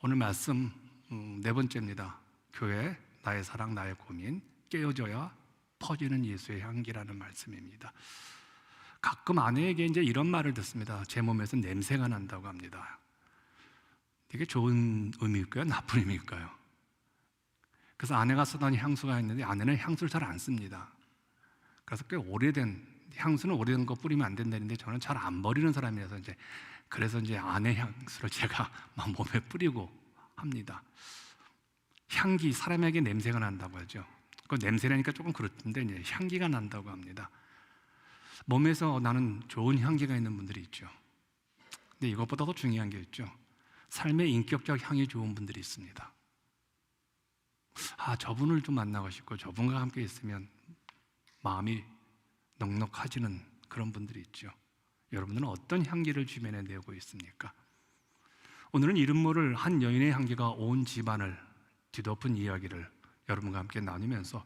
오늘 말씀 네 번째입니다. 교회, 나의 사랑, 나의 고민, 깨어져야 퍼지는 예수의 향기라는 말씀입니다. 가끔 아내에게 이제 이런 말을 듣습니다. 제 몸에서 냄새가 난다고 합니다. 이게 좋은 의미일까요? 나쁜 의미일까요? 그래서 아내가 쓰던 향수가 있는데 아내는 향수를 잘 안 씁니다. 그래서 꽤 오래된, 향수는 오래된 거 뿌리면 안 된다는데 저는 잘 안 버리는 사람이라서 그래서 아내 향수를 제가 막 몸에 뿌리고 합니다. 향기, 사람에게 냄새가 난다고 하죠. 그 냄새라니까 조금 그렇던데 이제 향기가 난다고 합니다. 몸에서 나는 좋은 향기가 있는 분들이 있죠. 근데 이것보다 더 중요한 게 있죠. 삶의 인격적 향이 좋은 분들이 있습니다. 저분을 좀 만나고 싶고 저분과 함께 있으면 마음이 넉넉해지는 그런 분들이 있죠. 여러분들은 어떤 향기를 주변에 내고 있습니까? 오늘은 이름 모를 한 여인의 향기가 온 집안을 뒤덮은 이야기를 여러분과 함께 나누면서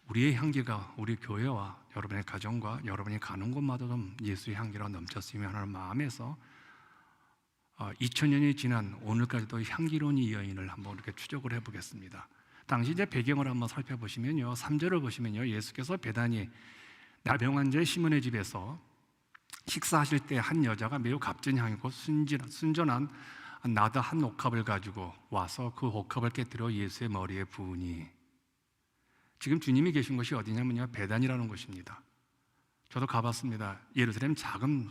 우리의 향기가 우리 교회와 여러분의 가정과 여러분이 가는 곳마다 좀 예수의 향기가 넘쳤으면 하는 마음에서 2000년이 지난 오늘까지도 향기로운 이 여인을 한번 이렇게 추적을 해보겠습니다. 당시 이제 배경을 한번 살펴보시면요, 3절을 보시면요, 예수께서 베다니 나병 환자의 시몬의 집에서 식사하실 때 한 여자가 매우 값진 향이고 순전한 나드 한 옥합을 가지고 와서 그 옥합을 깨뜨려 예수의 머리에 부으니, 지금 주님이 계신 곳이 어디냐면요, 베단이라는 곳입니다. 저도 가봤습니다. 예루살렘 작은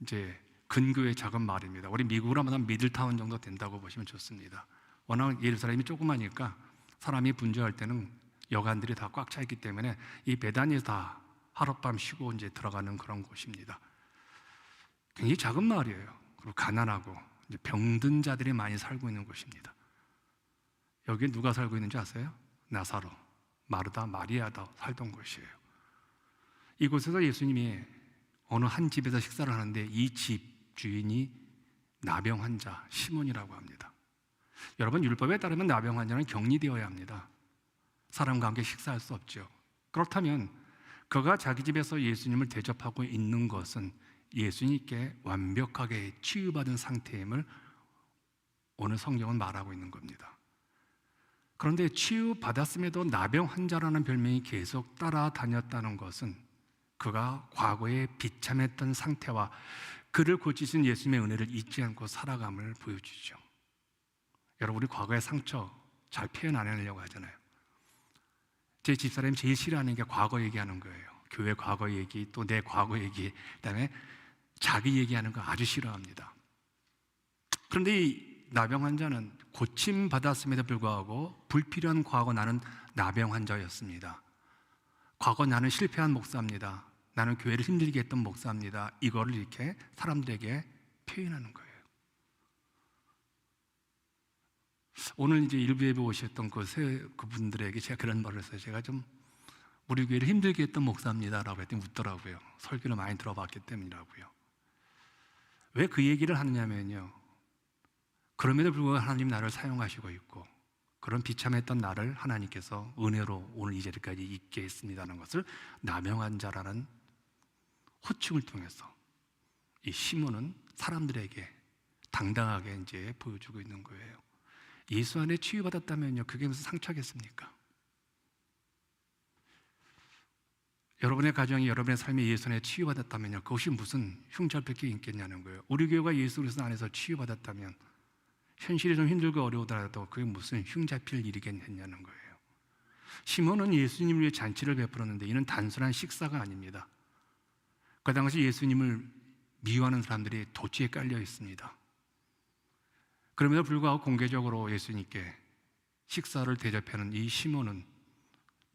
이제 근교의 작은 마을입니다. 우리 미국으로 하면 미들타운 정도 된다고 보시면 좋습니다. 워낙 예루살렘이 조그마니까 사람이 분주할 때는 여관들이 다 꽉 차 있기 때문에 이 베단에서 다 하룻밤 쉬고 이제 들어가는 그런 곳입니다. 굉장히 작은 마을이에요. 그리고 가난하고 이제 병든 자들이 많이 살고 있는 곳입니다. 여기에 누가 살고 있는지 아세요? 나사로, 마르다, 마리아가 살던 곳이에요. 이곳에서 예수님이 어느 한 집에서 식사를 하는데 이 집 주인이 나병 환자 시몬이라고 합니다. 여러분, 율법에 따르면 나병 환자는 격리되어야 합니다. 사람과 함께 식사할 수 없죠. 그렇다면 그가 자기 집에서 예수님을 대접하고 있는 것은 예수님께 완벽하게 치유받은 상태임을 오늘 성경은 말하고 있는 겁니다. 그런데 치유받았음에도 나병 환자라는 별명이 계속 따라다녔다는 것은 그가 과거에 비참했던 상태와 그를 고치신 예수님의 은혜를 잊지 않고 살아감을 보여주죠. 여러분, 우리 과거의 상처 잘 표현 안 하려고 하잖아요. 제 집사람이 제일 싫어하는 게 과거 얘기하는 거예요. 교회 과거 얘기, 또 내 과거 얘기, 그다음에 자기 얘기하는 거 아주 싫어합니다. 그런데 이 나병 환자는 고침받았음에도 불구하고 불필요한 과거, 나는 나병 환자였습니다. 과거 나는 실패한 목사입니다. 나는 교회를 힘들게 했던 목사입니다. 이거를 이렇게 사람들에게 표현하는 거예요. 오늘 이제 일부 예배 오셨던 그분들에게 제가 그런 말을 해서 제가 좀 우리 교회를 힘들게 했던 목사입니다라고 했더니 웃더라고요. 설교를 많이 들어봤기 때문이라고요. 왜 그 얘기를 하느냐면요, 그럼에도 불구하고 하나님 나를 사용하시고 있고 그런 비참했던 나를 하나님께서 은혜로 오늘 이 자리까지 있게 했습니다라는 것을 나병 환자라는 호칭을 통해서 이 시몬은 사람들에게 당당하게 이제 보여주고 있는 거예요. 예수 안에 치유받았다면요, 그게 무슨 상처겠습니까? 여러분의 가정이, 여러분의 삶이 예수 안에 치유받았다면요, 그것이 무슨 흉잡힐 게 있겠냐는 거예요. 우리 교회가 예수 그리스도 안에서 치유받았다면 현실이 좀 힘들고 어려우더라도 그게 무슨 흉잡힐 일이겠냐는 거예요. 시몬은 예수님을 위해 잔치를 베풀었는데 이는 단순한 식사가 아닙니다. 그 당시 예수님을 미워하는 사람들이 도치에 깔려 있습니다. 그럼에도 불구하고 공개적으로 예수님께 식사를 대접하는 이 시몬은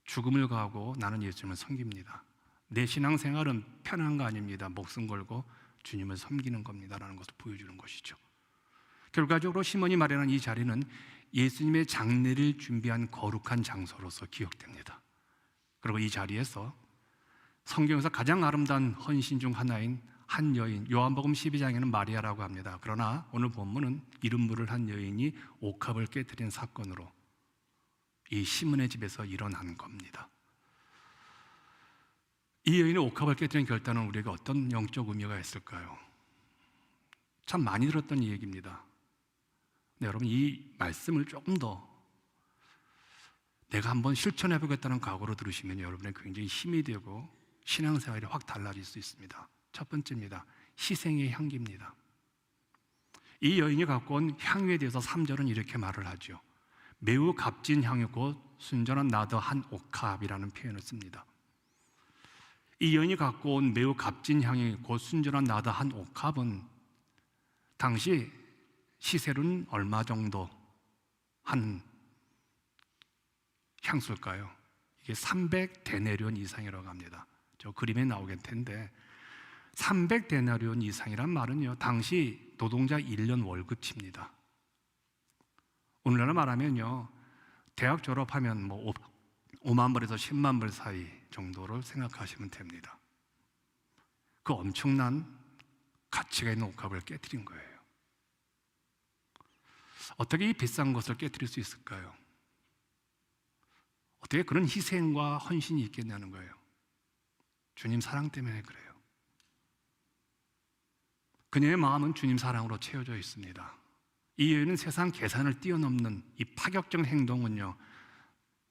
죽음을 가하고 나는 예수님을 섬깁니다. 내 신앙생활은 편한 거 아닙니다. 목숨 걸고 주님을 섬기는 겁니다라는 것을 보여주는 것이죠. 결과적으로 시몬이 마련한 이 자리는 예수님의 장례를 준비한 거룩한 장소로서 기억됩니다. 그리고 이 자리에서 성경에서 가장 아름다운 헌신 중 하나인 한 여인, 요한복음 12장에는 마리아라고 합니다. 그러나 오늘 본문은 이름 모를 한 여인이 옥합을 깨뜨린 사건으로 이 시몬의 집에서 일어난 겁니다. 이 여인의 옥합을 깨뜨린 결단은 우리에게 어떤 영적 의미가 있을까요? 참 많이 들었던 이 얘기입니다. 네, 여러분 이 말씀을 조금 더 내가 한번 실천해 보겠다는 각오로 들으시면 여러분의 굉장히 힘이 되고 신앙생활이 확 달라질 수 있습니다. 첫 번째입니다. 희생의 향기입니다. 이 여인이 갖고 온 향유에 대해서 3절은 이렇게 말을 하죠. 매우 값진 향유 곧 순전한 나드 한 옥합이라는 표현을 씁니다. 이 여인이 갖고 온 매우 값진 향유 곧 순전한 나드 한 옥합은 당시 시세로는 얼마 정도 한 향수일까요? 이게 300데나리온 이상이라고 합니다. 저 그림에 나오겠 텐데 300데나리온 이상이란 말은요, 당시 노동자 1년 월급치입니다. 오늘날로 말하면요, 대학 졸업하면 뭐 5만 불에서 10만 불 사이 정도를 생각하시면 됩니다. 그 엄청난 가치가 있는 옥합을 깨뜨린 거예요. 어떻게 이 비싼 것을 깨뜨릴 수 있을까요? 어떻게 그런 희생과 헌신이 있겠냐는 거예요. 주님 사랑 때문에 그래요. 그녀의 마음은 주님 사랑으로 채워져 있습니다. 이 여인은 세상 계산을 뛰어넘는 이 파격적 행동은요,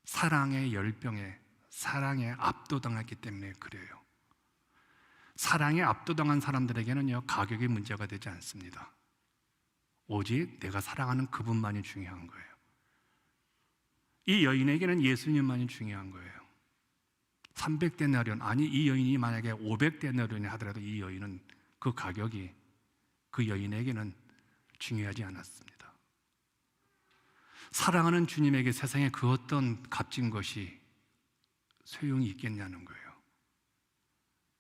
사랑의 열병에, 사랑에 압도당했기 때문에 그래요. 사랑에 압도당한 사람들에게는요, 가격이 문제가 되지 않습니다. 오직 내가 사랑하는 그분만이 중요한 거예요. 이 여인에게는 예수님만이 중요한 거예요. 300데나리온, 아니 이 여인이 만약에 500데나리온이 하더라도 이 여인은 그 가격이 그 여인에게는 중요하지 않았습니다. 사랑하는 주님에게 세상에 그 어떤 값진 것이 소용이 있겠냐는 거예요.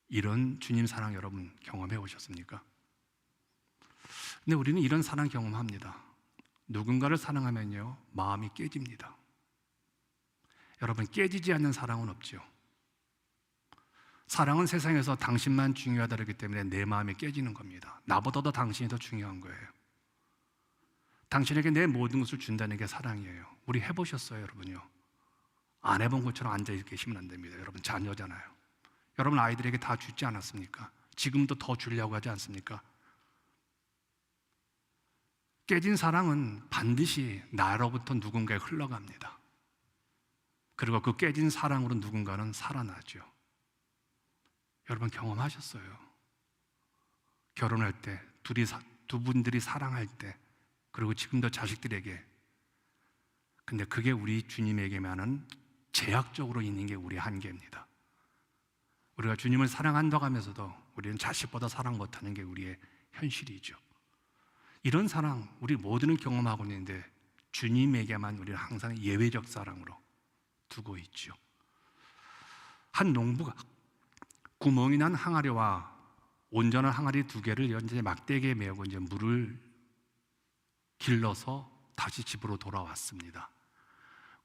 이런 주님 사랑 여러분 경험해 오셨습니까? 근데 우리는 이런 사랑 경험합니다. 누군가를 사랑하면요, 마음이 깨집니다. 여러분, 깨지지 않는 사랑은 없죠. 사랑은 세상에서 당신만 중요하다기 때문에 내 마음이 깨지는 겁니다. 나보다도 당신이 더 중요한 거예요. 당신에게 내 모든 것을 준다는 게 사랑이에요. 우리 해보셨어요, 여러분요? 안 해본 것처럼 앉아 계시면 안 됩니다. 여러분 자녀잖아요. 여러분 아이들에게 다 주지 않았습니까? 지금도 더 주려고 하지 않습니까? 깨진 사랑은 반드시 나로부터 누군가에 흘러갑니다. 그리고 그 깨진 사랑으로 누군가는 살아나죠. 여러분 경험하셨어요? 결혼할 때 두 분들이 사랑할 때, 그리고 지금도 자식들에게. 근데 그게 우리 주님에게만은 제약적으로 있는 게 우리의 한계입니다. 우리가 주님을 사랑한다고 하면서도 우리는 자식보다 사랑 못하는 게 우리의 현실이죠. 이런 사랑 우리 모두는 경험하고 있는데 주님에게만 우리는 항상 예외적 사랑으로 두고 있죠. 한 농부가 구멍이 난 항아리와 온전한 항아리 2개를 이제 막대기에 메고 이제 물을 길러서 다시 집으로 돌아왔습니다.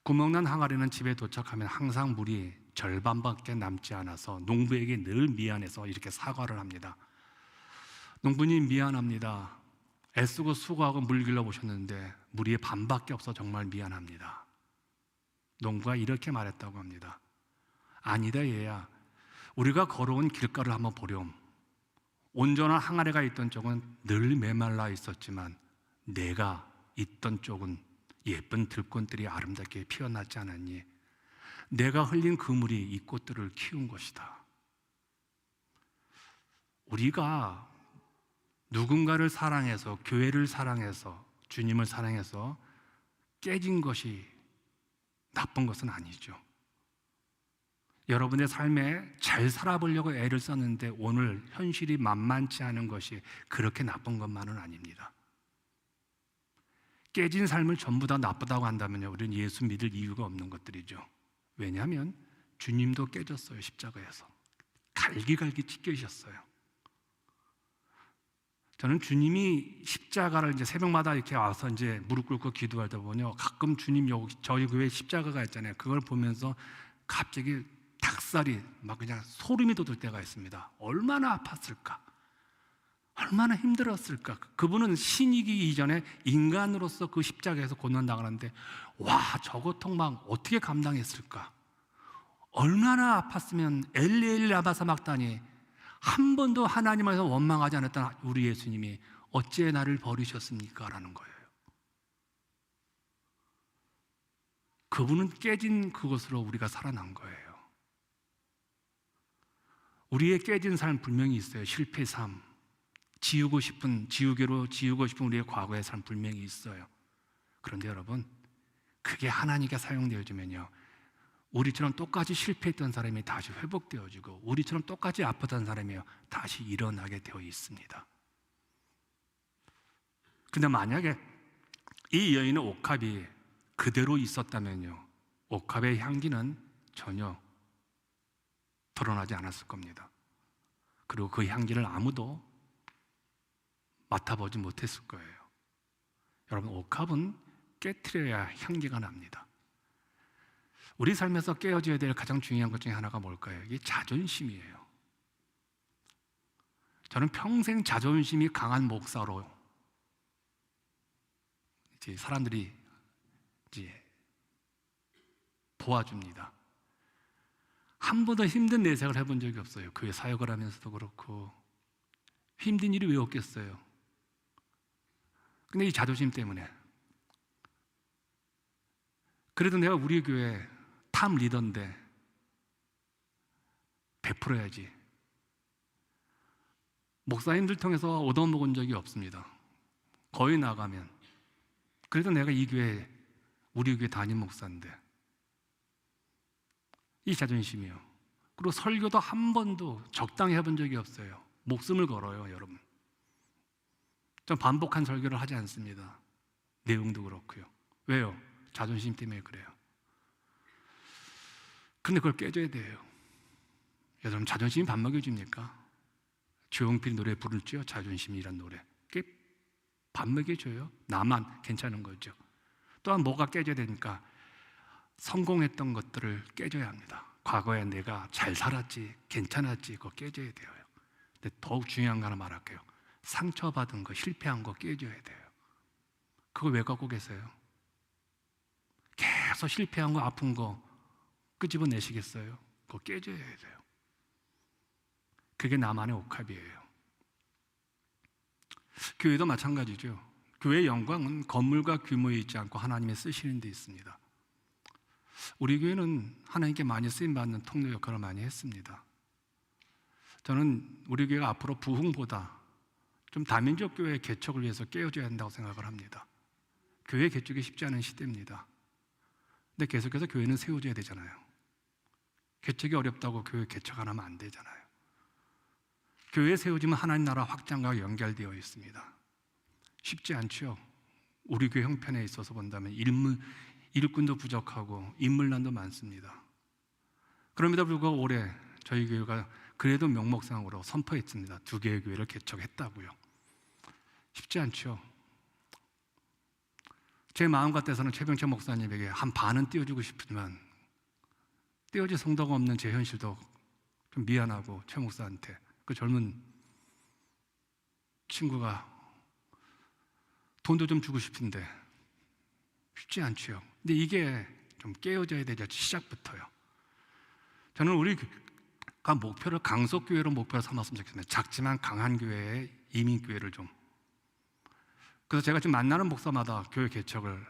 구멍난 항아리는 집에 도착하면 항상 물이 절반밖에 남지 않아서 농부에게 늘 미안해서 이렇게 사과를 합니다. 농부님 미안합니다. 애쓰고 수고하고 물 길러보셨는데 물이 반밖에 없어 정말 미안합니다. 농부가 이렇게 말했다고 합니다. 아니다 얘야, 우리가 걸어온 길가를 한번 보렴. 온전한 항아리가 있던 쪽은 늘 메말라 있었지만 내가 있던 쪽은 예쁜 들꽃들이 아름답게 피어났지 않았니? 내가 흘린 그 물이 이 꽃들을 키운 것이다. 우리가 누군가를 사랑해서, 교회를 사랑해서, 주님을 사랑해서 깨진 것이 나쁜 것은 아니죠. 여러분의 삶에 잘 살아보려고 애를 썼는데 오늘 현실이 만만치 않은 것이 그렇게 나쁜 것만은 아닙니다. 깨진 삶을 전부 다 나쁘다고 한다면요, 우리는 예수 믿을 이유가 없는 것들이죠. 왜냐하면 주님도 깨졌어요. 십자가에서 갈기갈기 찢겨지셨어요. 저는 주님이 십자가를 이제 새벽마다 이렇게 와서 이제 무릎 꿇고 기도하다 보면요, 가끔 주님 여기 저희 교회 십자가가 있잖아요. 그걸 보면서 갑자기 닭살이 막 그냥 소름이 돋을 때가 있습니다. 얼마나 아팠을까? 얼마나 힘들었을까? 그분은 신이기 이전에 인간으로서 그 십자가에서 고난당하는데 와, 저 고통 막 어떻게 감당했을까? 얼마나 아팠으면 엘리 라마 사막다니 한 번도 하나님에서 원망하지 않았던 우리 예수님이 어찌 나를 버리셨습니까? 라는 거예요. 그분은 깨진 그것으로 우리가 살아난 거예요. 우리의 깨진 삶 분명히 있어요. 실패 삶, 지우고 싶은 우리의 과거의 삶 분명히 있어요. 그런데 여러분, 그게 하나님께 사용되어지면요, 우리처럼 똑같이 실패했던 사람이 다시 회복되어지고 우리처럼 똑같이 아팠던 사람이 다시 일어나게 되어 있습니다. 근데 만약에 이 여인의 옥합이 그대로 있었다면요, 옥합의 향기는 전혀 드러나지 않았을 겁니다. 그리고 그 향기를 아무도 맡아보지 못했을 거예요. 여러분, 옥합은 깨트려야 향기가 납니다. 우리 삶에서 깨어져야 될 가장 중요한 것 중에 하나가 뭘까요? 이게 자존심이에요. 저는 평생 자존심이 강한 목사로 이제 사람들이 이제 도와줍니다. 한 번도 힘든 내색을 해본 적이 없어요. 교회 사역을 하면서도 그렇고. 힘든 일이 왜 없겠어요? 근데 이 자존심 때문에. 그래도 내가 우리 교회 탑 리더인데 베풀어야지. 목사님들 통해서 얻어먹은 적이 없습니다. 거의 나가면. 그래도 내가 우리 교회 담임 목사인데. 이 자존심이요. 그리고 설교도 한 번도 적당히 해본 적이 없어요. 목숨을 걸어요, 여러분. 좀 반복한 설교를 하지 않습니다. 내용도 그렇고요. 왜요? 자존심 때문에 그래요. 근데 그걸 깨줘야 돼요. 여러분, 자존심이 밥 먹여줍니까? 조용필 노래 부르죠? 자존심이란 노래. 그게 밥 먹여줘요? 나만 괜찮은 거죠. 또한 뭐가 깨져야 되니까 성공했던 것들을 깨져야 합니다. 과거에 내가 잘 살았지, 괜찮았지, 그거 깨져야 돼요. 근데 더욱 중요한 거 하나 말할게요. 상처받은 거, 실패한 거 깨져야 돼요. 그걸 왜 갖고 계세요? 계속 실패한 거, 아픈 거 끄집어내시겠어요? 그거 깨져야 돼요. 그게 나만의 옥합이에요. 교회도 마찬가지죠. 교회의 영광은 건물과 규모에 있지 않고 하나님의 쓰시는 데 있습니다. 우리 교회는 하나님께 많이 쓰임받는 통로 역할을 많이 했습니다. 저는 우리 교회가 앞으로 부흥보다 좀 다민족 교회 개척을 위해서 깨어져야 한다고 생각을 합니다. 교회 개척이 쉽지 않은 시대입니다. 근데 계속해서 교회는 세워져야 되잖아요. 개척이 어렵다고 교회 개척 안 하면 안 되잖아요. 교회 세워지면 하나님 나라 확장과 연결되어 있습니다. 쉽지 않죠. 우리 교회 형편에 있어서 본다면 일꾼도 부족하고 인물난도 많습니다. 그럼에도 불구하고 올해 저희 교회가 그래도 명목상으로 선포했습니다. 2개의 교회를 개척했다고요. 쉽지 않죠. 제 마음 같아서는 최병철 목사님에게 한 반은 띄워주고 싶지만 띄워줄 성도가 없는 제 현실도 좀 미안하고 최 목사한테 그 젊은 친구가 돈도 좀 주고 싶은데 쉽지 않죠. 근데 이게 좀 깨어져야 되죠. 시작부터요. 저는 우리가 목표를 강속교회로 목표를 삼았으면 좋겠습니다. 작지만 강한 교회의 이민교회를 좀. 그래서 제가 지금 만나는 목사마다 교회 개척을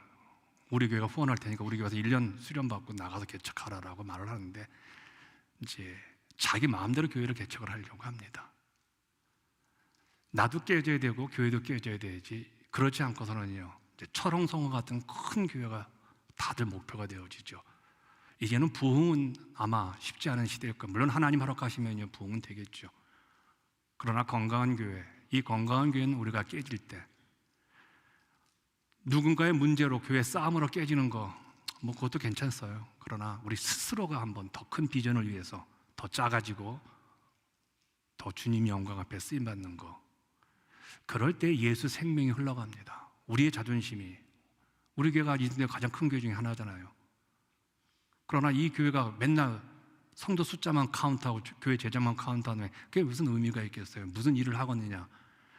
우리 교회가 후원할 테니까 우리 교회에서 1년 수련받고 나가서 개척하라라고 말을 하는데 이제 자기 마음대로 교회를 개척을 하려고 합니다. 나도 깨져야 되고 교회도 깨져야 되지. 그렇지 않고서는요, 이제 철옹성호 같은 큰 교회가 다들 목표가 되어지죠. 이제는 부흥은 아마 쉽지 않은 시대일 거예요. 물론 하나님 허락하시면요, 부흥은 되겠죠. 그러나 건강한 교회, 이 건강한 교회는 우리가 깨질 때 누군가의 문제로 교회 싸움으로 깨지는 거, 뭐 그것도 괜찮어요. 그러나 우리 스스로가 한번 더 큰 비전을 위해서 더 작아지고 더 주님 영광 앞에 쓰임받는 거, 그럴 때 예수 생명이 흘러갑니다. 우리의 자존심이, 우리 교회가 이 동네 가장 큰 교회 중에 하나잖아요. 그러나 이 교회가 맨날 성도 숫자만 카운트하고 교회 제자만 카운트하는 그게 무슨 의미가 있겠어요? 무슨 일을 하겠느냐?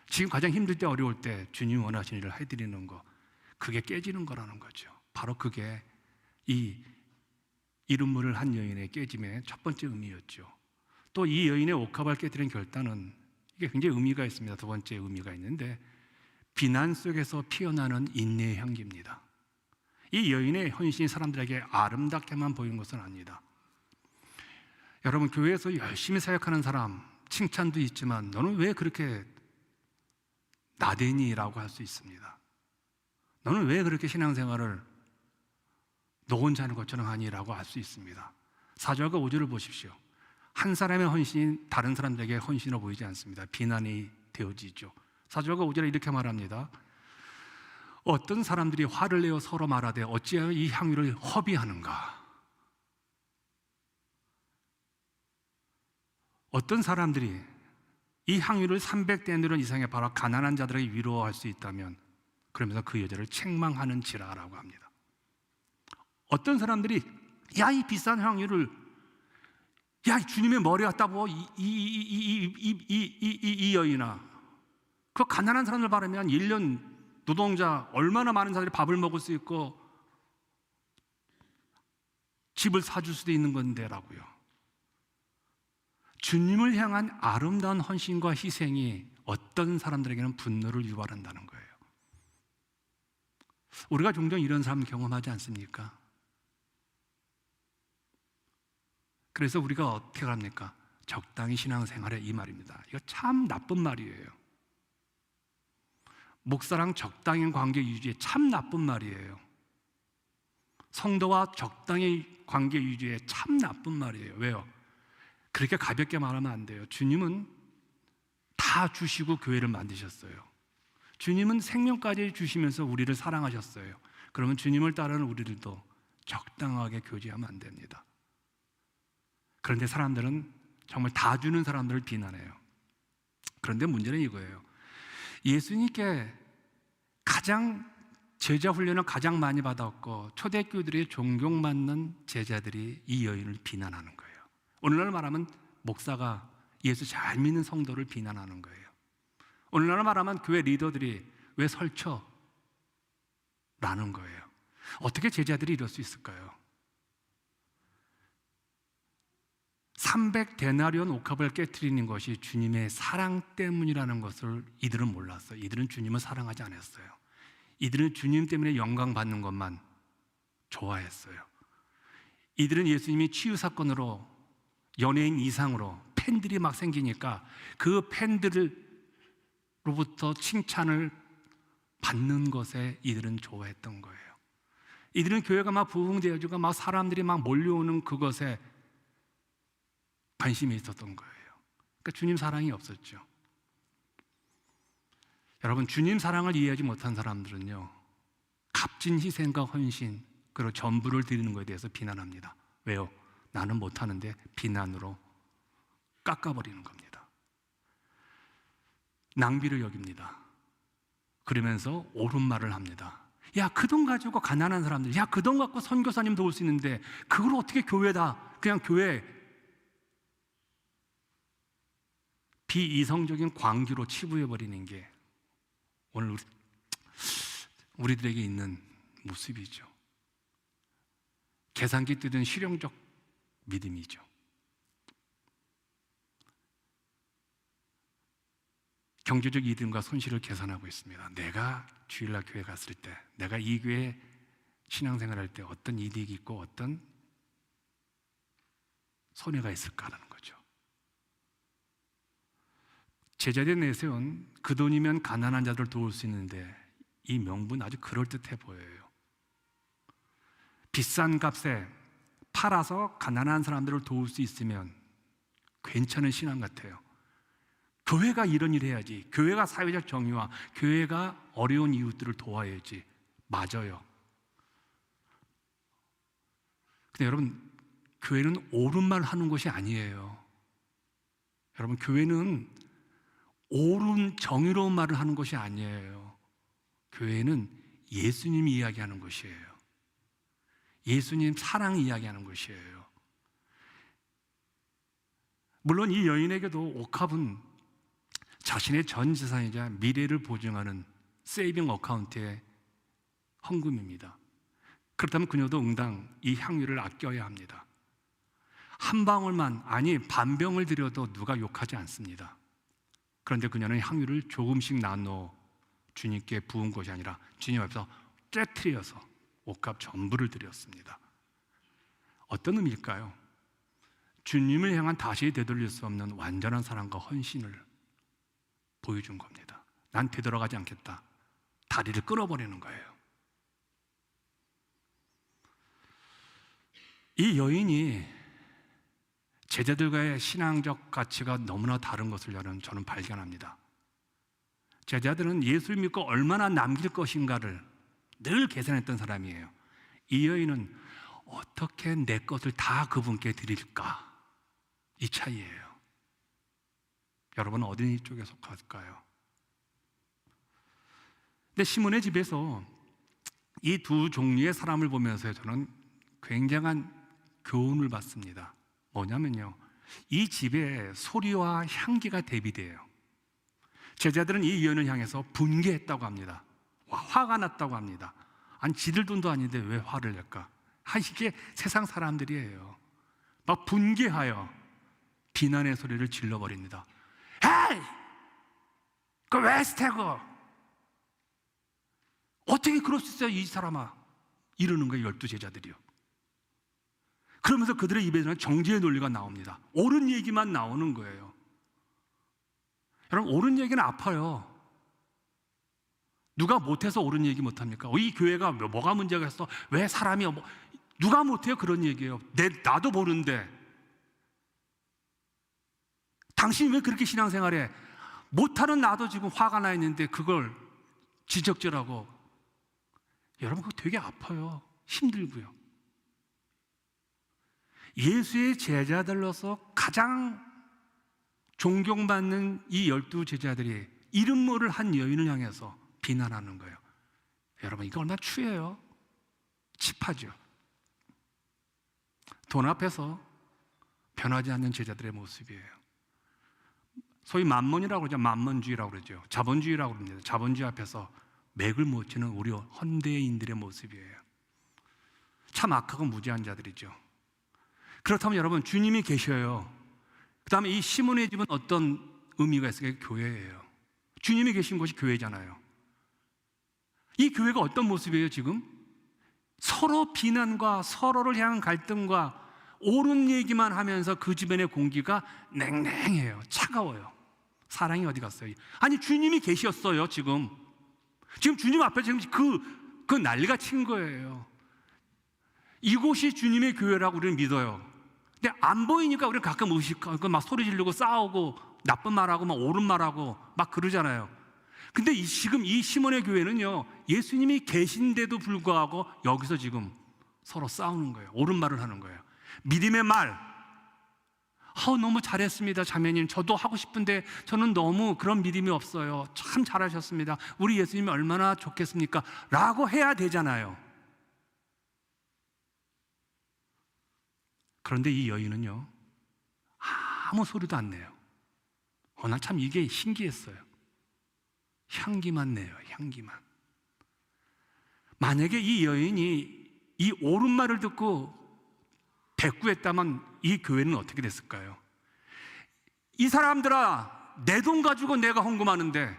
지금 가장 힘들 때, 어려울 때 주님 원하시는 일을 해드리는 거, 그게 깨지는 거라는 거죠. 바로 그게 이 이름물을 한 여인의 깨짐의 첫 번째 의미였죠. 또 이 여인의 옥합을 깨뜨린 결단은 이게 굉장히 의미가 있습니다. 두 번째 의미가 있는데, 비난 속에서 피어나는 인내의 향기입니다. 이 여인의 헌신이 사람들에게 아름답게만 보이는 것은 아니다. 여러분, 교회에서 열심히 사역하는 사람 칭찬도 있지만 너는 왜 그렇게 나대니? 라고 할 수 있습니다. 너는 왜 그렇게 신앙생활을 너 혼자 하는 것처럼 하니? 라고 할 수 있습니다. 4절과 5절을 보십시오. 한 사람의 헌신이 다른 사람들에게 헌신으로 보이지 않습니다. 비난이 되어지죠. 4절과 5절에 이렇게 말합니다. 어떤 사람들이 화를 내어 서로 말하되 어찌하여 이 향유를 허비하는가? 어떤 사람들이 이 향유를 300데나리온 이상의 팔아 가난한 자들에게 위로할 수 있다면 그러면서 그 여자를 책망하는지라라고 합니다. 어떤 사람들이 야, 이 비싼 향유를 야, 주님의 머리 갖다 부어 이 여인아, 그 가난한 사람들 바라면 1년 노동자 얼마나 많은 사람들이 밥을 먹을 수 있고 집을 사줄 수도 있는 건데 라고요. 주님을 향한 아름다운 헌신과 희생이 어떤 사람들에게는 분노를 유발한다는 거예요. 우리가 종종 이런 삶을 경험하지 않습니까? 그래서 우리가 어떻게 합니까? 적당히 신앙생활에 이 말입니다. 이거 참 나쁜 말이에요. 목사랑 적당한 관계 유지에 참 나쁜 말이에요. 성도와 적당히 관계 유지에 참 나쁜 말이에요. 왜요? 그렇게 가볍게 말하면 안 돼요. 주님은 다 주시고 교회를 만드셨어요. 주님은 생명까지 주시면서 우리를 사랑하셨어요. 그러면 주님을 따르는 우리들도 적당하게 교제하면 안 됩니다. 그런데 사람들은 정말 다 주는 사람들을 비난해요. 그런데 문제는 이거예요. 예수님께 가장 제자 훈련을 가장 많이 받았고 초대교들이 존경받는 제자들이 이 여인을 비난하는 거예요. 오늘날 말하면 목사가 예수 잘 믿는 성도를 비난하는 거예요. 오늘날 말하면 교회 리더들이 왜 설쳐? 라는 거예요. 어떻게 제자들이 이럴 수 있을까요? 300데나리온 옥합을 깨트리는 것이 주님의 사랑 때문이라는 것을 이들은 몰랐어요. 이들은 주님을 사랑하지 않았어요. 이들은 주님 때문에 영광 받는 것만 좋아했어요. 이들은 예수님이 치유 사건으로 연예인 이상으로 팬들이 막 생기니까 그 팬들로부터 칭찬을 받는 것에 이들은 좋아했던 거예요. 이들은 교회가 막 부흥되어지고 막 사람들이 막 몰려오는 그것에 관심이 있었던 거예요. 그러니까 주님 사랑이 없었죠. 여러분, 주님 사랑을 이해하지 못한 사람들은요, 값진 희생과 헌신 그리고 전부를 드리는 것에 대해서 비난합니다. 왜요? 나는 못하는데 비난으로 깎아버리는 겁니다. 낭비를 여깁니다. 그러면서 옳은 말을 합니다. 야, 그 돈 가지고 가난한 사람들, 야, 그 돈 갖고 선교사님 도울 수 있는데 그걸 어떻게 교회다, 그냥 교회 비이성적인 광기로 치부해버리는 게 오늘 우리들에게 있는 모습이죠. 계산기 뜨던 실용적 믿음이죠. 경제적 이득과 손실을 계산하고 있습니다. 내가 주일날 교회 갔을 때, 내가 이 교회 신앙생활할 때 어떤 이득이 있고 어떤 손해가 있을까라는 거죠. 제자들이 내세운 그 돈이면 가난한 자들을 도울 수 있는데 이 명분 아주 그럴듯해 보여요. 비싼 값에 팔아서 가난한 사람들을 도울 수 있으면 괜찮은 신앙 같아요. 교회가 이런 일을 해야지. 교회가 사회적 정의와 교회가 어려운 이웃들을 도와야지. 맞아요. 근데 여러분, 교회는 옳은 말 하는 것이 아니에요. 여러분, 교회는 옳은 정의로운 말을 하는 것이 아니에요. 교회는 예수님이 이야기하는 것이에요. 예수님 사랑 이야기하는 것이에요. 물론 이 여인에게도 옥합은 자신의 전 재산이자 미래를 보증하는 세이빙 어카운트의 헌금입니다. 그렇다면 그녀도 응당 이 향유를 아껴야 합니다. 한 방울만, 아니 반병을 들여도 누가 욕하지 않습니다. 그런데 그녀는 향유를 조금씩 나눠 주님께 부은 것이 아니라 주님 앞에서 쬐트려서 옷값 전부를 드렸습니다. 어떤 의미일까요? 주님을 향한 다시 되돌릴 수 없는 완전한 사랑과 헌신을 보여준 겁니다. 난 되돌아가지 않겠다. 다리를 끊어버리는 거예요. 이 여인이 제자들과의 신앙적 가치가 너무나 다른 것을 저는 발견합니다. 제자들은 예수를 믿고 얼마나 남길 것인가를 늘 계산했던 사람이에요. 이 여인은 어떻게 내 것을 다 그분께 드릴까? 이 차이예요. 여러분 어디 쪽에 속할까요? 근데 시몬의 집에서 이 두 종류의 사람을 보면서 저는 굉장한 교훈을 받습니다. 뭐냐면요, 이 집에 소리와 향기가 대비돼요. 제자들은 이 여인을 향해서 분개했다고 합니다. 화가 났다고 합니다. 아니 지들 돈도 아닌데 왜 화를 낼까? 이게 세상 사람들이에요. 막 분개하여 비난의 소리를 질러버립니다. 헤이! 그 웨스테고! 어떻게 그럴 수 있어요 이 사람아? 이러는 거예요 12 제자들이요. 그러면서 그들의 입에서는 정죄의 논리가 나옵니다. 옳은 얘기만 나오는 거예요. 여러분 옳은 얘기는 아파요. 누가 못해서 옳은 얘기 못합니까? 이 교회가 뭐가 문제가 있어? 왜 사람이 누가 못해요? 그런 얘기예요. 나도 모르는데 당신이 왜 그렇게 신앙생활해? 못하는 나도 지금 화가 나 있는데 그걸 지적질하고. 여러분 그거 되게 아파요. 힘들고요. 예수의 제자들로서 가장 존경받는 이 12 제자들이 이름 모를 한 여인을 향해서 비난하는 거예요. 여러분 이거 얼마나 추해요? 칩하죠. 돈 앞에서 변하지 않는 제자들의 모습이에요. 소위 만몬이라고 그러죠. 만몬주의라고 그러죠. 자본주의라고 그럽니다. 자본주의 앞에서 맥을 못 치는 우리 헌대인들의 모습이에요. 참 악하고 무지한 자들이죠. 그렇다면 여러분 주님이 계셔요. 그 다음에 이 시몬의 집은 어떤 의미가 있어요? 교회예요. 주님이 계신 곳이 교회잖아요. 이 교회가 어떤 모습이에요 지금? 서로 비난과 서로를 향한 갈등과 옳은 얘기만 하면서 그 주변의 공기가 냉랭해요. 차가워요. 사랑이 어디 갔어요? 아니 주님이 계셨어요 지금 주님 앞에 지금 그 난리가 친 거예요. 이곳이 주님의 교회라고 우리는 믿어요. 근데 안 보이니까 우리는 가끔 의식하고 막 소리 지르고 싸우고 나쁜 말하고 막 옳은 말하고 막 그러잖아요. 근데 지금 이 시몬의 교회는요 예수님이 계신데도 불구하고 여기서 지금 서로 싸우는 거예요. 옳은 말을 하는 거예요. 믿음의 말, 너무 잘했습니다 자매님, 저도 하고 싶은데 저는 너무 그런 믿음이 없어요. 참 잘하셨습니다. 우리 예수님이 얼마나 좋겠습니까? 라고 해야 되잖아요. 그런데 이 여인은요 아무 소리도 안 내요. 난 참 이게 신기했어요. 향기만 내요. 향기만. 만약에 이 여인이 이 옳은 말을 듣고 대꾸했다면 이 교회는 어떻게 됐을까요? 이 사람들아, 내 돈 가지고 내가 헌금하는데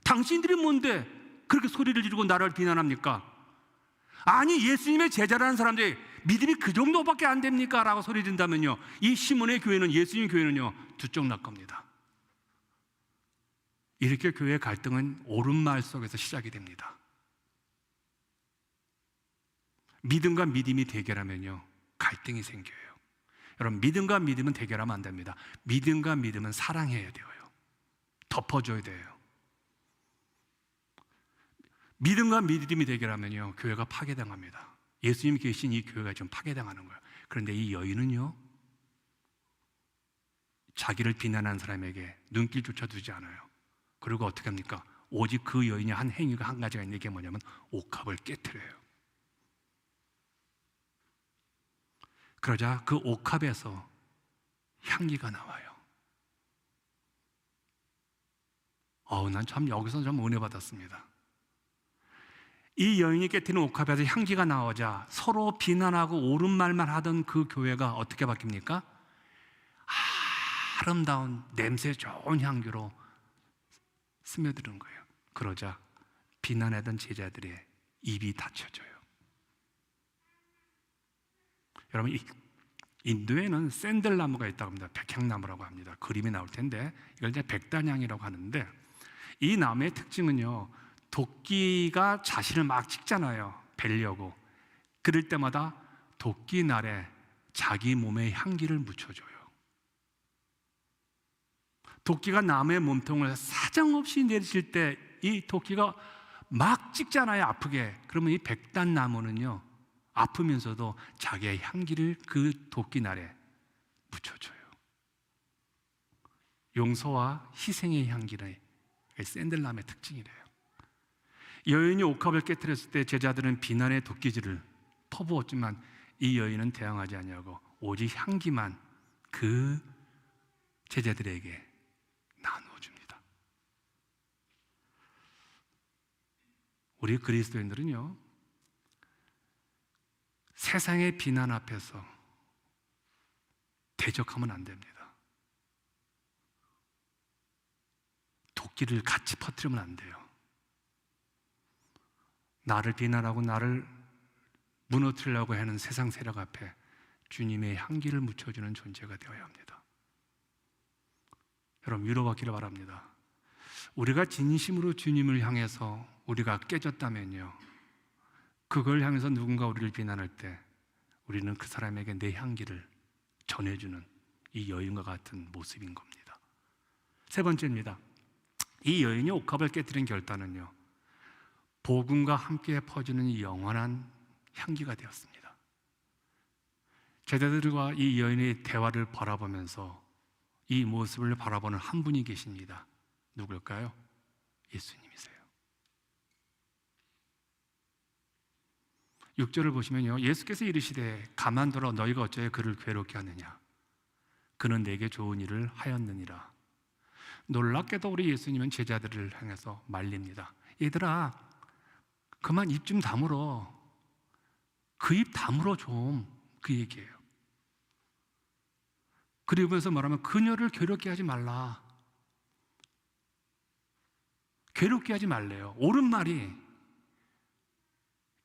당신들이 뭔데 그렇게 소리를 지르고 나를 비난합니까? 아니 예수님의 제자라는 사람들이 믿음이 그 정도밖에 안 됩니까? 라고 소리 지른다면요 이 시몬의 교회는, 예수님 교회는요 두 쪽 날 겁니다. 이렇게 교회의 갈등은 옳은 말 속에서 시작이 됩니다. 믿음과 믿음이 대결하면요 갈등이 생겨요. 여러분 믿음과 믿음은 대결하면 안 됩니다. 믿음과 믿음은 사랑해야 돼요. 덮어줘야 돼요. 믿음과 믿음이 대결하면요 교회가 파괴당합니다. 예수님이 계신 이 교회가 좀 파괴당하는 거예요. 그런데 이 여인은요 자기를 비난한 사람에게 눈길조차 두지 않아요. 그리고 어떻게 합니까? 오직 그 여인이 한 행위가 한 가지가 있는 게 뭐냐면 옥합을 깨트려요. 그러자 그 옥합에서 향기가 나와요. 난 참 여기서 좀 은혜 받았습니다. 이 여인이 깨트리는 옥합에서 향기가 나오자 서로 비난하고 옳은 말만 하던 그 교회가 어떻게 바뀝니까? 아름다운 냄새 좋은 향기로 스며드는 거예요. 그러자 비난하던 제자들의 입이 닫혀져요. 여러분, 인도에는 샌들나무가 있다고 합니다. 백향나무라고 합니다. 그림이 나올 텐데 이걸 이제 백단향이라고 하는데, 이 나무의 특징은요, 도끼가 자신을 막 찍잖아요, 베려고. 그럴 때마다 도끼 날에 자기 몸에 향기를 묻혀줘요. 도끼가 나무의 몸통을 사정없이 내리칠 때 이 도끼가 막 찍잖아요, 아프게. 그러면 이 백단나무는요, 아프면서도 자기의 향기를 그 도끼날에 묻혀줘요. 용서와 희생의 향기는 샌들나무의 특징이래요. 여인이 옥합을 깨뜨렸을 때 제자들은 비난의 도끼질을 퍼부었지만 이 여인은 대항하지 아니하고 오직 향기만 그 제자들에게 나누어 줍니다. 우리 그리스도인들은요, 세상의 비난 앞에서 대적하면 안 됩니다. 도끼를 같이 퍼뜨리면 안 돼요. 나를 비난하고 나를 무너뜨리려고 하는 세상 세력 앞에 주님의 향기를 묻혀주는 존재가 되어야 합니다. 여러분, 위로받기를 바랍니다. 우리가 진심으로 주님을 향해서 우리가 깨졌다면요, 그걸 향해서 누군가 우리를 비난할 때 우리는 그 사람에게 내 향기를 전해주는 이 여인과 같은 모습인 겁니다. 세 번째입니다. 이 여인이 옥합을 깨뜨린 결단은요, 복음과 함께 퍼지는 이 영원한 향기가 되었습니다. 제자들과 이 여인의 대화를 바라보면서 이 모습을 바라보는 한 분이 계십니다. 누굴까요? 예수님이세요. 6절을 보시면요, 예수께서 이르시되 가만두라, 너희가 어찌하여 그를 괴롭게 하느냐? 그는 내게 좋은 일을 하였느니라. 놀랍게도 우리 예수님은 제자들을 향해서 말립니다. 얘들아, 그만 입 좀 다물어. 그 입 다물어 좀. 그 얘기예요. 그리고면서 말하면 그녀를 괴롭게 하지 말라. 괴롭게 하지 말래요. 옳은 말이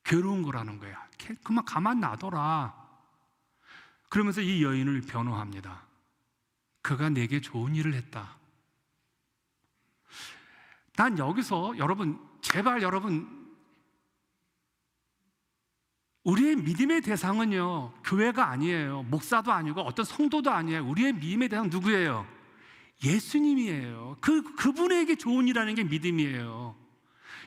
괴로운 거라는 거야. 그만 가만 놔둬라. 그러면서 이 여인을 변호합니다. 그가 내게 좋은 일을 했다. 난 여기서 여러분, 제발 여러분, 우리의 믿음의 대상은요, 교회가 아니에요. 목사도 아니고 어떤 성도도 아니에요. 우리의 믿음의 대상은 누구예요? 예수님이에요. 그분에게 좋은 일하는 게 믿음이에요.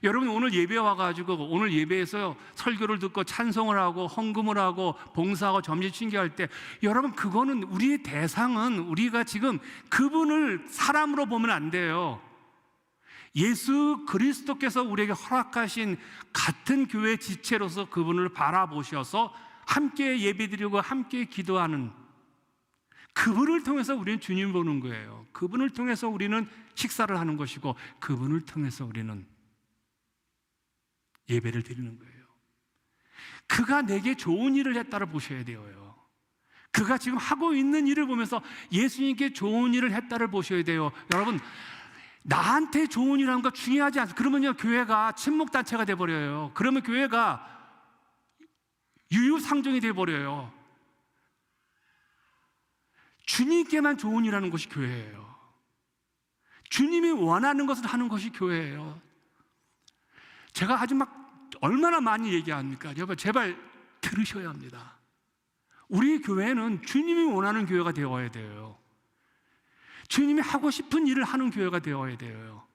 여러분, 오늘 예배 와가지고 오늘 예배에서 설교를 듣고 찬송을 하고 헌금을 하고 봉사하고 점심 챙겨할 때, 여러분, 그거는 우리의 대상은 우리가 지금 그분을 사람으로 보면 안 돼요. 예수 그리스도께서 우리에게 허락하신 같은 교회 지체로서 그분을 바라보셔서 함께 예배드리고 함께 기도하는, 그분을 통해서 우리는 주님을 보는 거예요. 그분을 통해서 우리는 식사를 하는 것이고, 그분을 통해서 우리는 예배를 드리는 거예요. 그가 내게 좋은 일을 했다를 보셔야 돼요. 그가 지금 하고 있는 일을 보면서 예수님께 좋은 일을 했다를 보셔야 돼요. 여러분, 나한테 좋은 일하는 거 중요하지 않아요. 그러면요, 교회가 친목단체가 돼버려요. 그러면 교회가 유유상종이 돼버려요. 주님께만 좋은 일하는 것이 교회예요. 주님이 원하는 것을 하는 것이 교회예요. 제가 아주 얼마나 많이 얘기합니까? 여러분, 제발 들으셔야 합니다. 우리 교회는 주님이 원하는 교회가 되어야 돼요. 주님이 하고 싶은 일을 하는 교회가 되어야 돼요.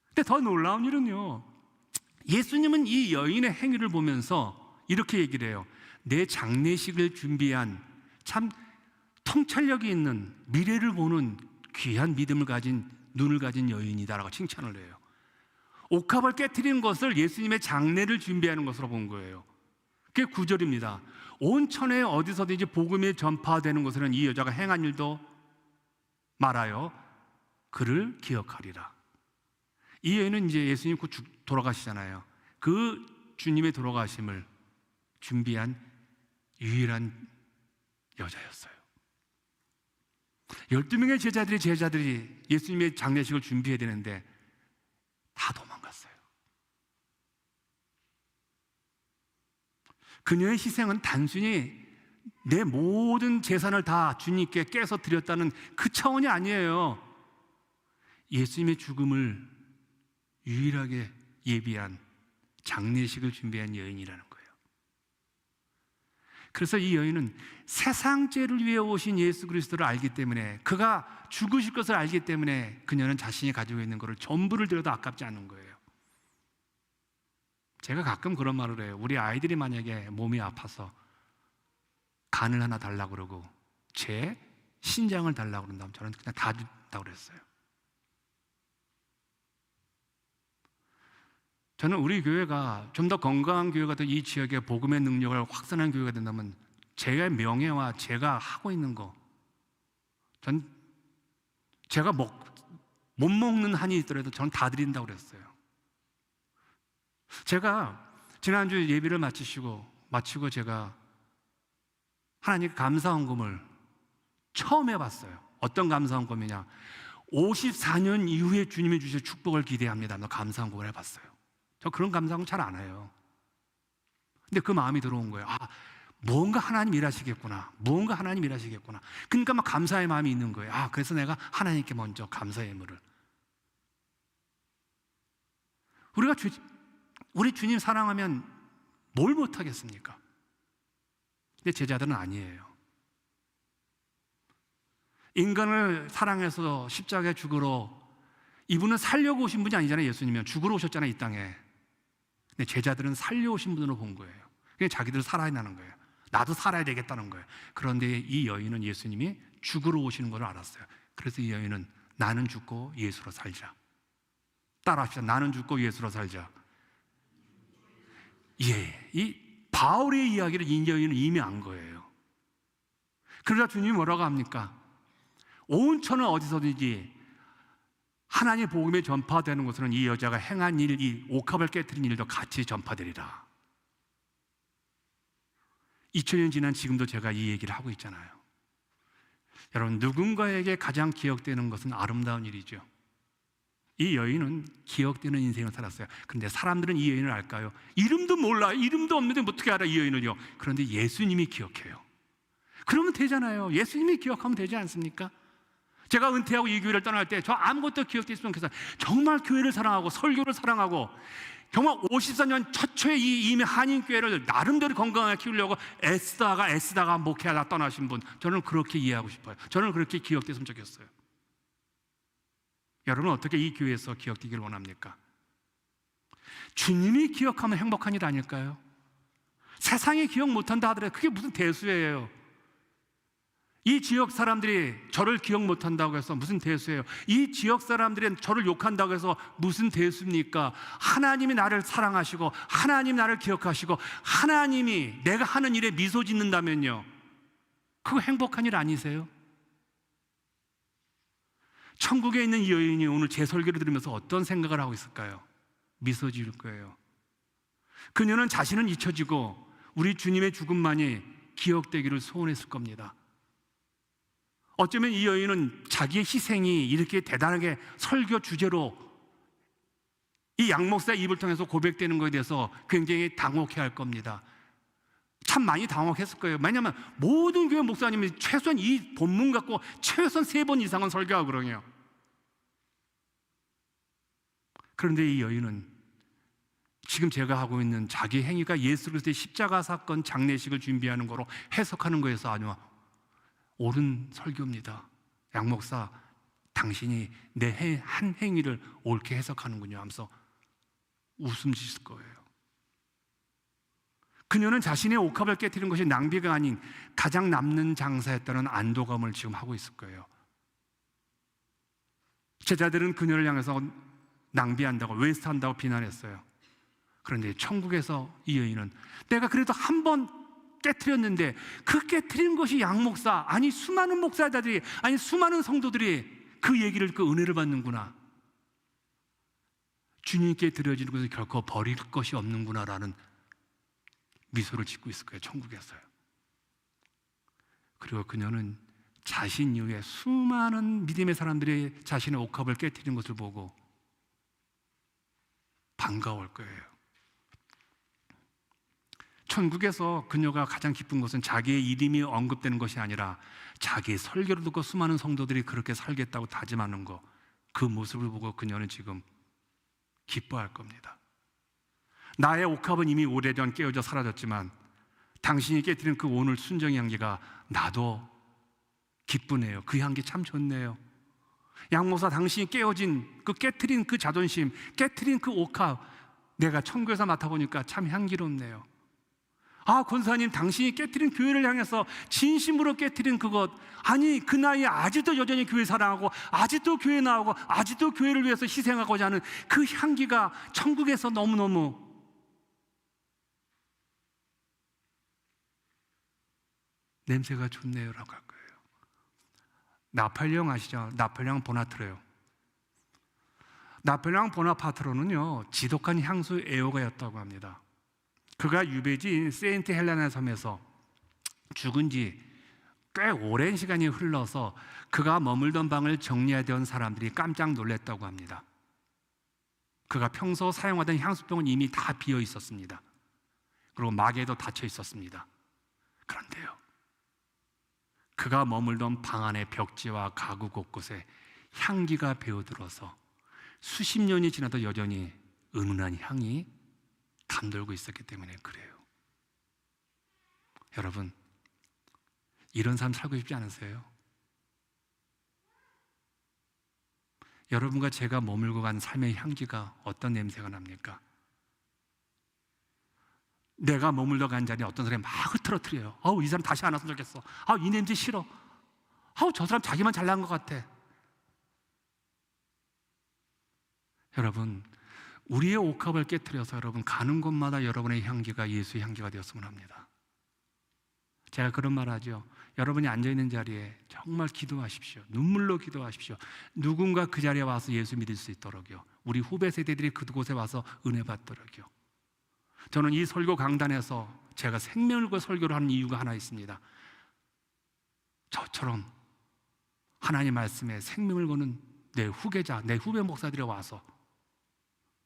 근데 더 놀라운 일은요, 예수님은 이 여인의 행위를 보면서 이렇게 얘기를 해요. 내 장례식을 준비한 참 통찰력이 있는, 미래를 보는 귀한 믿음을 가진, 눈을 가진 여인이다라고 칭찬을 해요. 옥합을 깨트리는 것을 예수님의 장례를 준비하는 것으로 본 거예요. 그게 9절입니다. 온 천하에 어디서든지 복음이 전파되는 곳에는 이 여자가 행한 일도 말하여 그를 기억하리라. 이 여인은 이제 예수님 곧 돌아가시잖아요. 그 주님의 돌아가심을 준비한 유일한 여자였어요. 12명의 제자들이 예수님의 장례식을 준비해야 되는데 다 도망갔어요. 그녀의 희생은 단순히 내 모든 재산을 다 주님께 깨서 드렸다는 그 차원이 아니에요. 예수님의 죽음을 유일하게 예비한 장례식을 준비한 여인이라는 거예요. 그래서 이 여인은 세상 죄를 위해 오신 예수 그리스도를 알기 때문에, 그가 죽으실 것을 알기 때문에 그녀는 자신이 가지고 있는 것을 전부를 드려도 아깝지 않은 거예요. 제가 가끔 그런 말을 해요. 우리 아이들이 만약에 몸이 아파서 간을 하나 달라고 그러고 제 신장을 달라고 그런다면 저는 그냥 다 준다고 그랬어요. 저는 우리 교회가 좀 더 건강한 교회가 더 이 지역의 복음의 능력을 확산한 교회가 된다면 제 명예와 제가 하고 있는 거, 전 제가 못 먹는 한이 있더라도 저는 다 드린다고 그랬어요. 제가 지난주 예배를 마치고 제가 하나님께 감사헌금을 처음 해봤어요. 어떤 감사헌금이냐, 54년 이후에 주님이 주실 축복을 기대합니다. 감사헌금을 해봤어요. 저 그런 감사헌금 잘 안 해요. 근데 그 마음이 들어온 거예요. 무언가 하나님 일하시겠구나. 그러니까 막 감사의 마음이 있는 거예요. 그래서 내가 하나님께 먼저 감사의 예물을. 우리 주님 사랑하면 뭘 못하겠습니까? 근데 제자들은 아니에요. 인간을 사랑해서 십자가에 죽으러, 이분은 살려고 오신 분이 아니잖아요. 예수님은 죽으러 오셨잖아요, 이 땅에. 근데 제자들은 살려오신 분으로 본 거예요. 그냥 자기들 살아야 하는 거예요. 나도 살아야 되겠다는 거예요. 그런데 이 여인은 예수님이 죽으러 오시는 걸 알았어요. 그래서 이 여인은 나는 죽고 예수로 살자. 따라합시다. 나는 죽고 예수로 살자. 이 바울의 이야기를 이 여인은 이미 안 거예요. 그러자 주님이 뭐라고 합니까? 온 천은 어디서든지 하나님의 복음이 전파되는 곳은 이 여자가 행한 일, 이 옥합을 깨뜨린 일도 같이 전파되리라. 2000년 지난 지금도 제가 이 얘기를 하고 있잖아요. 여러분, 누군가에게 가장 기억되는 것은 아름다운 일이죠. 이 여인은 기억되는 인생을 살았어요. 그런데 사람들은 이 여인을 알까요? 이름도 몰라. 이름도 없는데 어떻게 알아, 이 여인을요? 그런데 예수님이 기억해요. 그러면 되잖아요. 예수님이 기억하면 되지 않습니까? 제가 은퇴하고 이 교회를 떠날 때 저 아무것도 기억됐으면 좋겠어요. 정말 교회를 사랑하고 설교를 사랑하고 정말 54년 최초의 이 이미 한인교회를 나름대로 건강하게 키우려고 애쓰다가 목회하다 떠나신 분, 저는 그렇게 이해하고 싶어요. 저는 그렇게 기억됐으면 좋겠어요. 여러분은 어떻게 이 교회에서 기억되기를 원합니까? 주님이 기억하면 행복한 일 아닐까요? 세상이 기억 못한다 하더라도 그게 무슨 대수예요. 이 지역 사람들이 저를 기억 못한다고 해서 무슨 대수예요? 이 지역 사람들이 저를 욕한다고 해서 무슨 대수입니까? 하나님이 나를 사랑하시고 하나님 나를 기억하시고 하나님이 내가 하는 일에 미소 짓는다면요, 그거 행복한 일 아니세요? 천국에 있는 이 여인이 오늘 제 설교를 들으면서 어떤 생각을 하고 있을까요? 미소 지을 거예요. 그녀는 자신은 잊혀지고 우리 주님의 죽음만이 기억되기를 소원했을 겁니다. 어쩌면 이 여인은 자기의 희생이 이렇게 대단하게 설교 주제로 이 양 목사의 입을 통해서 고백되는 것에 대해서 굉장히 당혹해할 겁니다. 참 많이 당혹했을 거예요. 왜냐하면 모든 교회 목사님이 최소한 이 본문 갖고 최소한 3번 이상은 설교하고 그러요. 그런데 이 여인은 지금 제가 하고 있는 자기 행위가 예수 그리스도의 십자가 사건 장례식을 준비하는 거로 해석하는 거에서 아주 옳은 설교입니다. 양 목사, 당신이 내 한 행위를 옳게 해석하는군요 하면서 웃음 짓을 거예요. 그녀는 자신의 옥합을 깨뜨린 것이 낭비가 아닌 가장 남는 장사였다는 안도감을 지금 하고 있을 거예요. 제자들은 그녀를 향해서 낭비한다고, 웨스트한다고 비난했어요. 그런데 천국에서 이 여인은 내가 그래도 한 번 깨트렸는데 그 깨트린 것이 양 목사, 아니 수많은 목사들이, 아니 수많은 성도들이 그 얘기를, 그 은혜를 받는구나, 주님께 드려지는 것을 결코 버릴 것이 없는구나라는 미소를 짓고 있을 거예요, 천국에서요. 그리고 그녀는 자신 이후에 수많은 믿음의 사람들이 자신의 옥합을 깨트린 것을 보고 반가울 거예요. 천국에서 그녀가 가장 기쁜 것은 자기의 이름이 언급되는 것이 아니라 자기의 설교를 듣고 수많은 성도들이 그렇게 살겠다고 다짐하는 것, 그 모습을 보고 그녀는 지금 기뻐할 겁니다. 나의 옥합은 이미 오래전 깨어져 사라졌지만 당신이 깨뜨린 그 오늘 순정의 향기가 나도 기쁘네요. 그 향기 참 좋네요. 양목사, 당신이 깨어진 그 깨트린 그 자존심, 깨트린 그 옥합, 내가 천국에서 맡아보니까 참 향기롭네요. 아, 권사님, 당신이 깨트린 교회를 향해서 진심으로 깨트린 그것, 아니 그 나이에 아직도 여전히 교회 사랑하고 아직도 교회 나오고 아직도 교회를 위해서 희생하고자 하는 그 향기가 천국에서 너무너무 냄새가 좋네요 라고 할 거예요. 나폴레옹 아시죠? 나폴레옹 보나트로요. 나폴레옹 보나파트로는요, 지독한 향수 애호가였다고 합니다. 그가 유배지인 세인트 헬레나 섬에서 죽은 지 꽤 오랜 시간이 흘러서 그가 머물던 방을 정리하던 사람들이 깜짝 놀랐다고 합니다. 그가 평소 사용하던 향수병은 이미 다 비어 있었습니다. 그리고 마개도 닫혀 있었습니다. 그런데요, 그가 머물던 방 안의 벽지와 가구 곳곳에 향기가 배어들어서 수십 년이 지나도 여전히 은은한 향이 감돌고 있었기 때문에 그래요. 여러분, 이런 삶 살고 싶지 않으세요? 여러분과 제가 머물고 간 삶의 향기가 어떤 냄새가 납니까? 내가 머물러 간 자리에 어떤 사람이 막 흐트러뜨려요. 아우, 이 사람 다시 안 왔으면 좋겠어. 아우, 이 냄새 싫어. 아우, 저 사람 자기만 잘난 것 같아. 여러분, 우리의 옥합을 깨트려서 여러분 가는 곳마다 여러분의 향기가 예수의 향기가 되었으면 합니다. 제가 그런 말 하죠. 여러분이 앉아있는 자리에 정말 기도하십시오. 눈물로 기도하십시오. 누군가 그 자리에 와서 예수 믿을 수 있도록요. 우리 후배 세대들이 그곳에 와서 은혜 받도록요. 저는 이 설교 강단에서 제가 생명을 걸고 설교를 하는 이유가 하나 있습니다. 저처럼 하나님 말씀에 생명을 거는 내 후계자, 내 후배 목사들이 와서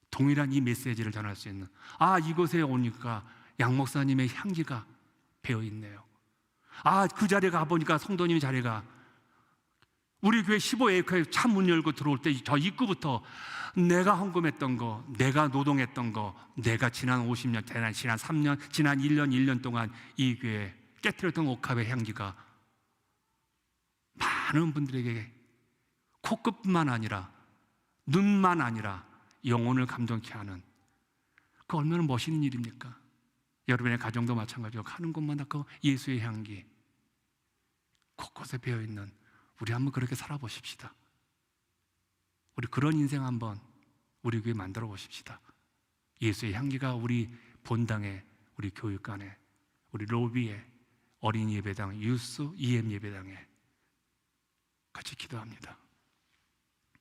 동일한 이 메시지를 전할 수 있는, 아, 이곳에 오니까 양 목사님의 향기가 배어있네요. 아, 그 자리에 가보니까 성도님 자리가, 우리 교회 15에이커에 차 문 열고 들어올 때 저 입구부터 내가 헌금했던 거, 내가 노동했던 거, 내가 지난 50년, 지난 3년, 지난 1년 동안 이 교회에 깨트렸던 옥합의 향기가 많은 분들에게 코끝뿐만 아니라 눈만 아니라 영혼을 감동케 하는, 그 얼마나 멋있는 일입니까? 여러분의 가정도 마찬가지고 가는 곳마다 그 예수의 향기 곳곳에 배어있는, 우리 한번 그렇게 살아보십시다. 우리 그런 인생 한번 우리 교회 만들어 보십시다. 예수의 향기가 우리 본당에, 우리 교육관에, 우리 로비에, 어린이 예배당, 유스, EM 예배당에 같이 기도합니다.